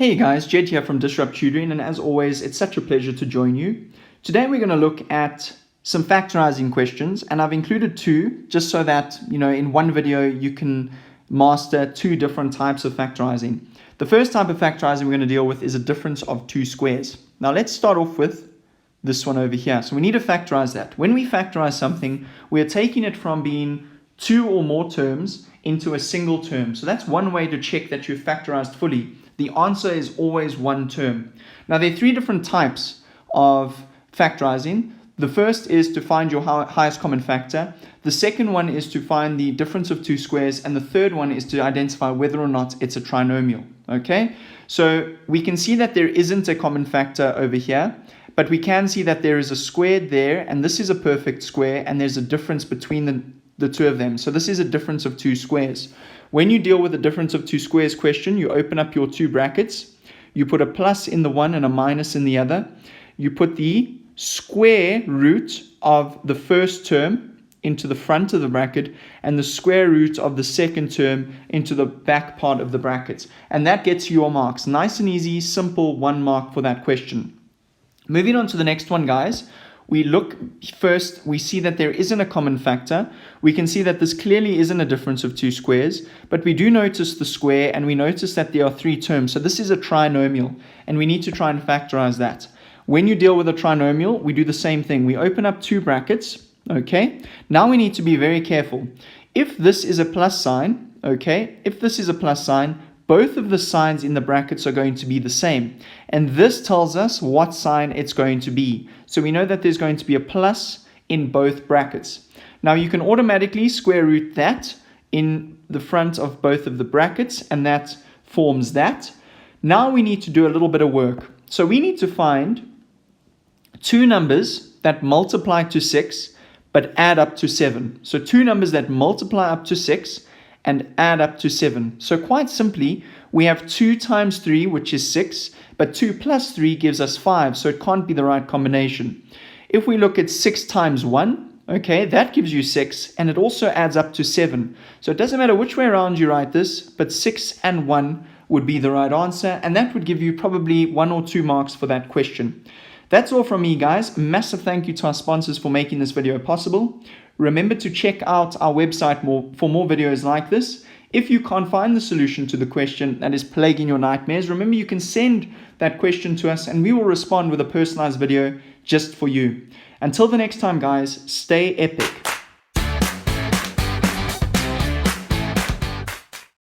Hey guys, Jedd here from Disrupt Tutoring, and as always, it's such a pleasure to join you. Today we're going to look at some factorizing questions, and I've included two just so that, in one video you can master two different types of factorizing. The first type of factorizing we're going to deal with is a difference of two squares. Now let's start off with this one over here. So we need to factorize that. When we factorize something, we are taking it from being two or more terms into a single term. So that's one way to check that you've factorized fully. The answer is always one term. Now there are three different types of factorizing. The first is to find your highest common factor. The second one is to find the difference of two squares. And the third one is to identify whether or not it's a trinomial. Okay, so we can see that there isn't a common factor over here, but we can see that there is a squared there, and this is a perfect square, and there's a difference between the two of them. So this is a difference of two squares. When you deal with a difference of two squares question, you open up your two brackets, you put a plus in the one and a minus in the other, you put the square root of the first term into the front of the bracket and the square root of the second term into the back part of the brackets. And that gets you your marks. Nice and easy, simple, 1 mark for that question. Moving on to the next one, guys. We look first, we see that there isn't a common factor. We can see that this clearly isn't a difference of two squares, but we do notice the square and we notice that there are three terms. So this is a trinomial and we need to try and factorize that. When you deal with a trinomial, we do the same thing. We open up two brackets, okay? Now we need to be very careful. If this is a plus sign, okay? If this is a plus sign, both of the signs in the brackets are going to be the same. And this tells us what sign it's going to be. So we know that there's going to be a plus in both brackets. Now you can automatically square root that in the front of both of the brackets, and that forms that. Now we need to do a little bit of work. So we need to find two numbers that multiply to 6 but add up to 7. So two numbers that multiply up to 6 and add up to 7. So quite simply, we have 2 times 3, which is 6, but 2 plus 3 gives us 5, so it can't be the right combination. If we look at 6 times 1, okay, that gives you 6, and it also adds up to 7. So it doesn't matter which way around you write this, but 6 and 1 would be the right answer, and that would give you probably 1 or 2 marks for that question. That's all from me, guys. Massive thank you to our sponsors for making this video possible. Remember to check out our website for more videos like this. If you can't find the solution to the question that is plaguing your nightmares, remember you can send that question to us and we will respond with a personalized video just for you. Until the next time, guys, stay epic.